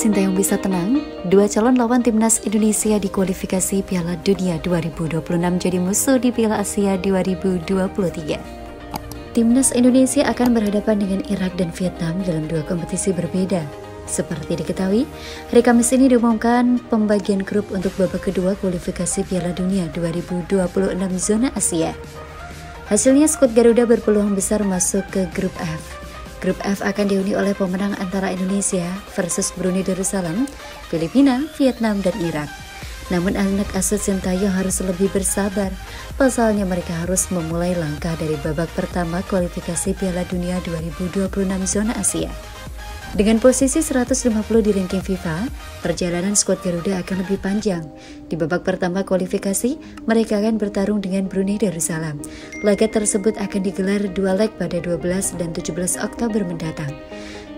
Sintayong bisa tenang, dua calon lawan timnas Indonesia di kualifikasi Piala Dunia 2026 jadi musuh di Piala Asia 2023. Timnas Indonesia akan berhadapan dengan Irak dan Vietnam dalam dua kompetisi berbeda. Seperti diketahui, hari Kamis ini diumumkan pembagian grup untuk babak kedua kualifikasi Piala Dunia 2026 zona Asia. Hasilnya skuad Garuda berpeluang besar masuk ke grup F. Grup F akan dihuni oleh pemenang antara Indonesia versus Brunei Darussalam, Filipina, Vietnam, dan Irak. Namun anak asuh Sintayong harus lebih bersabar, pasalnya mereka harus memulai langkah dari babak pertama kualifikasi Piala Dunia 2026 zona Asia. Dengan posisi 150 di ranking FIFA, perjalanan skuad Garuda akan lebih panjang. Di babak pertama kualifikasi, mereka akan bertarung dengan Brunei Darussalam. Laga tersebut akan digelar dua leg pada 12 dan 17 Oktober mendatang.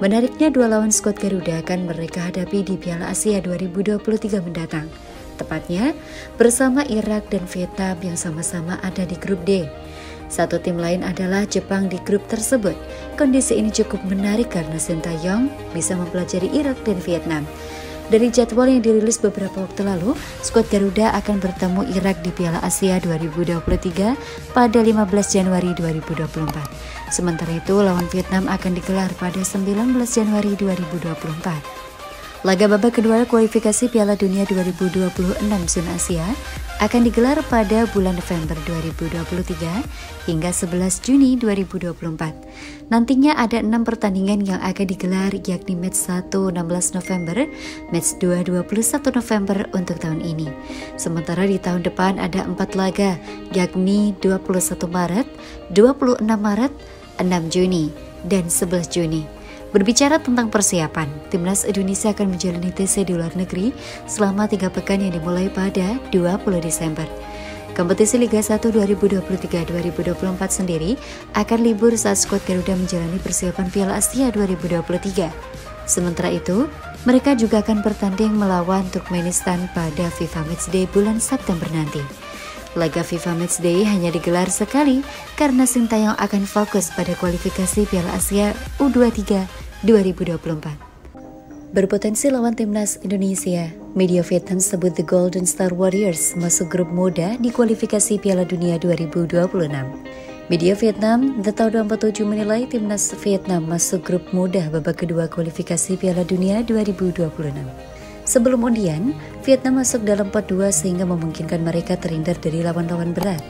Menariknya, dua lawan skuad Garuda akan mereka hadapi di Piala Asia 2023 mendatang. Tepatnya, bersama Irak dan Vietnam yang sama-sama ada di grup D. Satu tim lain adalah Jepang di grup tersebut. Kondisi ini cukup menarik karena Sintayong bisa mempelajari Irak dan Vietnam. Dari jadwal yang dirilis beberapa waktu lalu, skuad Garuda akan bertemu Irak di Piala Asia 2023 pada 15 Januari 2024. Sementara itu, lawan Vietnam akan digelar pada 19 Januari 2024. Laga babak kedua kualifikasi Piala Dunia 2026 zona Asia akan digelar pada bulan November 2023 hingga 11 Juni 2024. Nantinya ada 6 pertandingan yang akan digelar, yakni match 1 16 November, match 2 21 November untuk tahun ini. Sementara di tahun depan ada 4 laga, yakni 21 Maret, 26 Maret, 6 Juni, dan 11 Juni. Berbicara tentang persiapan, timnas Indonesia akan menjalani TC di luar negeri selama 3 pekan yang dimulai pada 20 Desember. Kompetisi Liga 1 2023-2024 sendiri akan libur saat skuad Garuda menjalani persiapan Piala Asia 2023. Sementara itu, mereka juga akan bertanding melawan Turkmenistan pada FIFA Matchday bulan September nanti. Laga FIFA Matchday hanya digelar sekali karena Sintayong akan fokus pada kualifikasi Piala Asia U23 2024. Berpotensi lawan timnas Indonesia, media Vietnam sebut The Golden Star Warriors masuk grup muda di kualifikasi Piala Dunia 2026. Media Vietnam, The Tau 27 menilai timnas Vietnam masuk grup muda babak kedua kualifikasi Piala Dunia 2026. Sebelum undian, Vietnam masuk dalam pot 2 sehingga memungkinkan mereka terhindar dari lawan-lawan berat.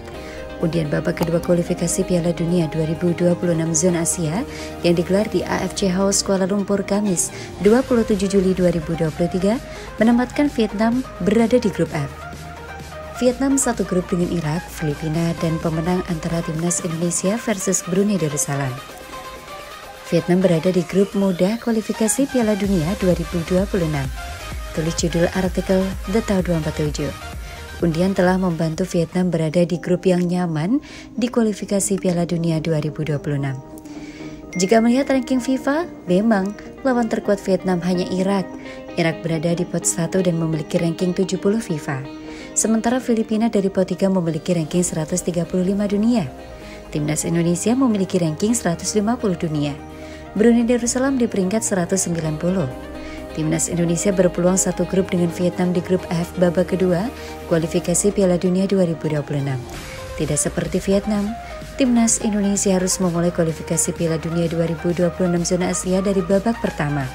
Undian babak kedua kualifikasi Piala Dunia 2026 zona Asia yang digelar di AFC House Kuala Lumpur Kamis 27 Juli 2023 menempatkan Vietnam berada di grup F. Vietnam satu grup dengan Irak, Filipina, dan pemenang antara timnas Indonesia versus Brunei Darussalam. Vietnam berada di grup muda kualifikasi Piala Dunia 2026. Tulis judul artikel The Tau 247. Undian telah membantu Vietnam berada di grup yang nyaman di kualifikasi Piala Dunia 2026. Jika melihat ranking FIFA, memang lawan terkuat Vietnam hanya Irak. Irak berada di pot 1 dan memiliki ranking 70 FIFA. Sementara Filipina dari pot 3 memiliki ranking 135 dunia. Timnas Indonesia memiliki ranking 150 dunia. Brunei Darussalam di peringkat 190. Timnas Indonesia berpeluang satu grup dengan Vietnam di grup F babak kedua kualifikasi Piala Dunia 2026. Tidak seperti Vietnam, timnas Indonesia harus memulai kualifikasi Piala Dunia 2026 zona Asia dari babak pertama.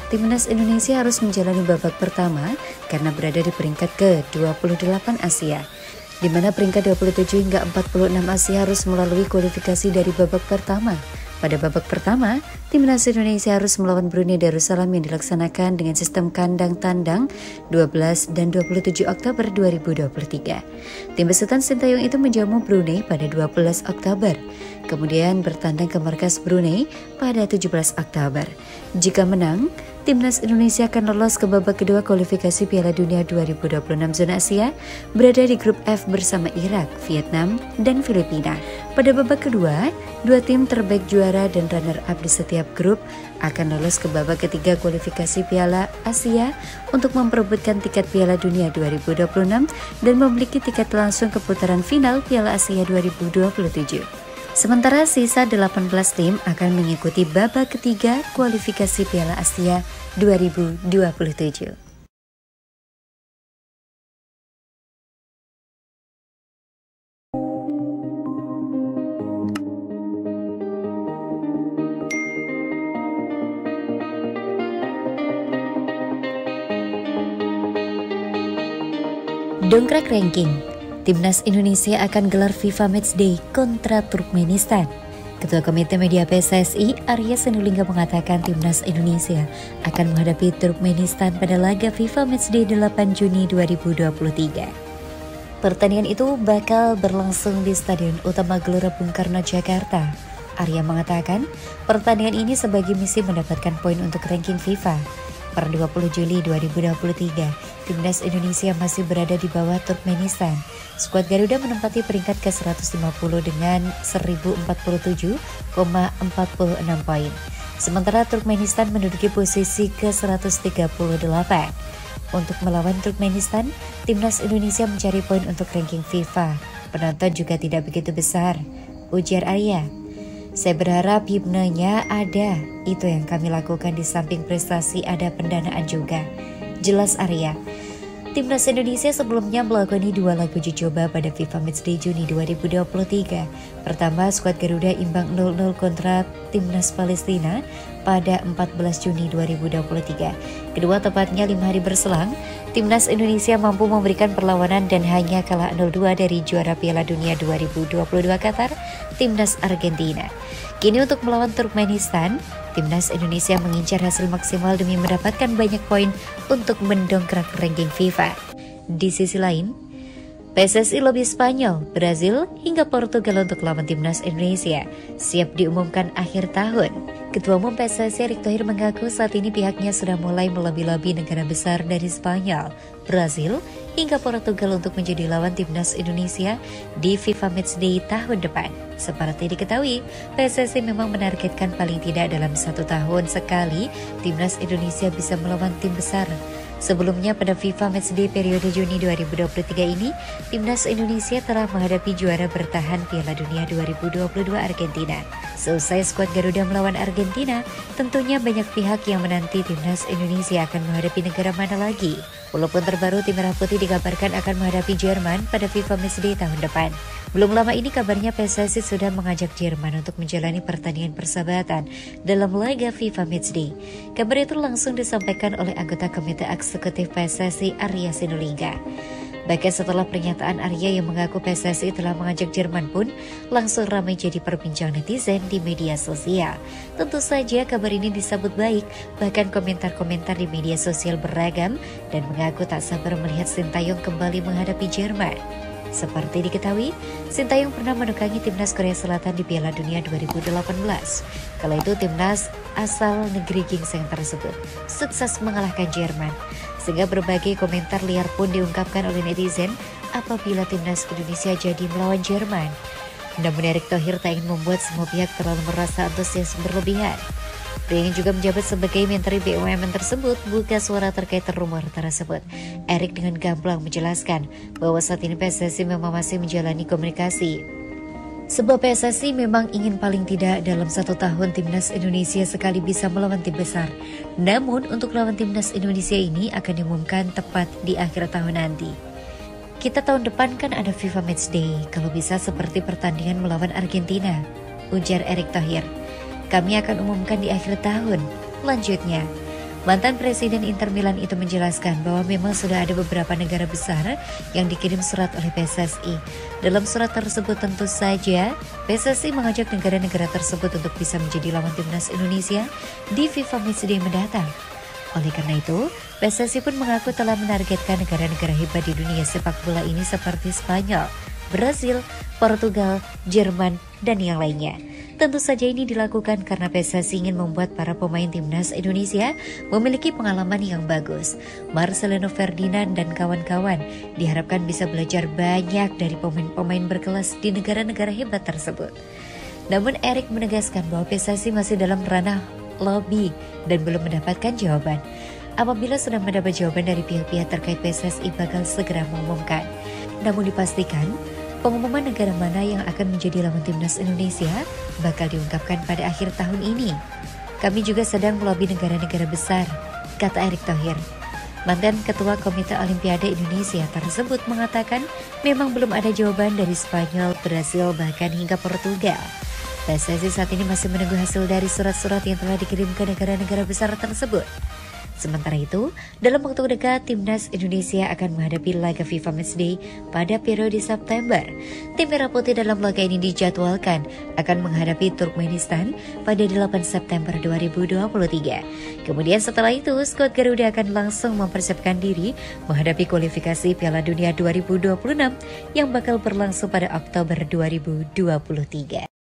Timnas Indonesia harus menjalani babak pertama karena berada di peringkat ke-28 Asia, di mana peringkat 27 hingga 46 Asia harus melalui kualifikasi dari babak pertama. Pada babak pertama, timnas Indonesia harus melawan Brunei Darussalam yang dilaksanakan dengan sistem kandang-tandang 12 dan 27 Oktober 2023. Tim besutan Sintayong itu menjamu Brunei pada 12 Oktober, kemudian bertandang ke markas Brunei pada 17 Oktober. Jika menang, timnas Indonesia akan lolos ke babak kedua kualifikasi Piala Dunia 2026 zona Asia, berada di grup F bersama Irak, Vietnam, dan Filipina. Pada babak kedua, dua tim terbaik juara dan runner-up di setiap grup akan lolos ke babak ketiga kualifikasi Piala Asia untuk memperebutkan tiket Piala Dunia 2026 dan memiliki tiket langsung ke putaran final Piala Asia 2027. Sementara sisa 18 tim akan mengikuti babak ketiga kualifikasi Piala Asia 2027. Dongkrak ranking, Timnas Indonesia akan gelar FIFA Matchday kontra Turkmenistan. Ketua Komite Media PSSI, Arya Sinulinga mengatakan Timnas Indonesia akan menghadapi Turkmenistan pada laga FIFA Matchday 8 Juni 2023. Pertandingan itu bakal berlangsung di Stadion Utama Gelora Bung Karno, Jakarta. Arya mengatakan pertandingan ini sebagai misi mendapatkan poin untuk ranking FIFA. Per 20 Juli 2023, Timnas Indonesia masih berada di bawah Turkmenistan. Skuad Garuda menempati peringkat ke-150 dengan 1047,46 poin. Sementara Turkmenistan menduduki posisi ke-138. Untuk melawan Turkmenistan, Timnas Indonesia mencari poin untuk ranking FIFA. Penonton juga tidak begitu besar, ujar Arya. Saya berharap himnenya ada, itu yang kami lakukan di samping prestasi ada pendanaan juga, jelas Arya. Timnas Indonesia sebelumnya melakoni 2 laga uji coba pada FIFA Matchday Juni 2023. Pertama, skuad Garuda imbang 0-0 kontra Timnas Palestina pada 14 Juni 2023. Kedua, tepatnya 5 hari berselang, Timnas Indonesia mampu memberikan perlawanan dan hanya kalah 0-2 dari juara Piala Dunia 2022 Qatar, Timnas Argentina. Kini untuk melawan Turkmenistan, Timnas Indonesia mengincar hasil maksimal demi mendapatkan banyak poin untuk mendongkrak ranking FIFA. Di sisi lain, PSSI lobby Spanyol, Brazil, hingga Portugal untuk lawan Timnas Indonesia siap diumumkan akhir tahun. Ketua Umum PSSI Erick Thohir mengaku saat ini pihaknya sudah mulai melobi-lobi negara besar dari Spanyol, Brazil, hingga Portugal untuk menjadi lawan Timnas Indonesia di FIFA Matchday tahun depan. Seperti diketahui, PSSI memang menargetkan paling tidak dalam 1 tahun sekali Timnas Indonesia bisa melawan tim besar. Sebelumnya pada FIFA Matchday periode Juni 2023 ini, Timnas Indonesia telah menghadapi juara bertahan Piala Dunia 2022 Argentina. Seusai skuad Garuda melawan Argentina, tentunya banyak pihak yang menanti Timnas Indonesia akan menghadapi negara mana lagi. Walaupun terbaru tim Merah Putih dikabarkan akan menghadapi Jerman pada FIFA Matchday tahun depan. Belum lama ini kabarnya PSSI sudah mengajak Jerman untuk menjalani pertandingan persahabatan dalam laga FIFA Matchday. Kabar itu langsung disampaikan oleh anggota Komite Eksekutif PSSI Arya Sinulinga. Bahkan setelah pernyataan Arya yang mengaku PSSI telah mengajak Jerman pun langsung ramai jadi perbincangan netizen di media sosial. Tentu saja kabar ini disambut baik, bahkan komentar-komentar di media sosial beragam dan mengaku tak sabar melihat Sintayong kembali menghadapi Jerman. Seperti diketahui, Sintayong pernah menukangi timnas Korea Selatan di Piala Dunia 2018. Kala itu timnas asal negeri gingseng tersebut sukses mengalahkan Jerman. Sehingga berbagai komentar liar pun diungkapkan oleh netizen apabila timnas Indonesia jadi melawan Jerman. Namun Erick Thohir tak ingin membuat semua pihak terlalu merasa antusias berlebihan. Pria yang juga menjabat sebagai Menteri BUMN tersebut buka suara terkait rumor tersebut. Erick dengan gamblang menjelaskan bahwa saat ini PSSI memang masih menjalani komunikasi. Sebab PSSI memang ingin paling tidak dalam 1 tahun Timnas Indonesia sekali bisa melawan tim besar. Namun untuk lawan Timnas Indonesia ini akan diumumkan tepat di akhir tahun nanti. Kita tahun depan kan ada FIFA Matchday, kalau bisa seperti pertandingan melawan Argentina, ujar Erick Thohir. Kami akan umumkan di akhir tahun. Lanjutnya, mantan Presiden Inter Milan itu menjelaskan bahwa memang sudah ada beberapa negara besar yang dikirim surat oleh PSSI. Dalam surat tersebut tentu saja PSSI mengajak negara-negara tersebut untuk bisa menjadi lawan timnas Indonesia di FIFA Matchday mendatang. Oleh karena itu, PSSI pun mengaku telah menargetkan negara-negara hebat di dunia sepak bola ini seperti Spanyol, Brazil, Portugal, Jerman, dan yang lainnya. Tentu saja ini dilakukan karena PSSI ingin membuat para pemain timnas Indonesia memiliki pengalaman yang bagus. Marcelino Ferdinand dan kawan-kawan diharapkan bisa belajar banyak dari pemain-pemain berkelas di negara-negara hebat tersebut. Namun Erick menegaskan bahwa PSSI masih dalam ranah lobby dan belum mendapatkan jawaban. Apabila sudah mendapat jawaban dari pihak-pihak terkait, PSSI bakal segera mengumumkan. Namun dipastikan Pengumuman negara mana yang akan menjadi lawan timnas Indonesia bakal diungkapkan pada akhir tahun ini. Kami juga sedang melobi negara-negara besar, kata Erick Thohir. Mantan Ketua Komite Olimpiade Indonesia tersebut mengatakan memang belum ada jawaban dari Spanyol, Brasil, bahkan hingga Portugal. PSSI saat ini masih menunggu hasil dari surat-surat yang telah dikirim ke negara-negara besar tersebut. Sementara itu, dalam waktu dekat, Timnas Indonesia akan menghadapi laga FIFA Matchday pada periode September. Tim Merah Putih dalam laga ini dijadwalkan akan menghadapi Turkmenistan pada 8 September 2023. Kemudian setelah itu, skuad Garuda akan langsung mempersiapkan diri menghadapi kualifikasi Piala Dunia 2026 yang bakal berlangsung pada Oktober 2023.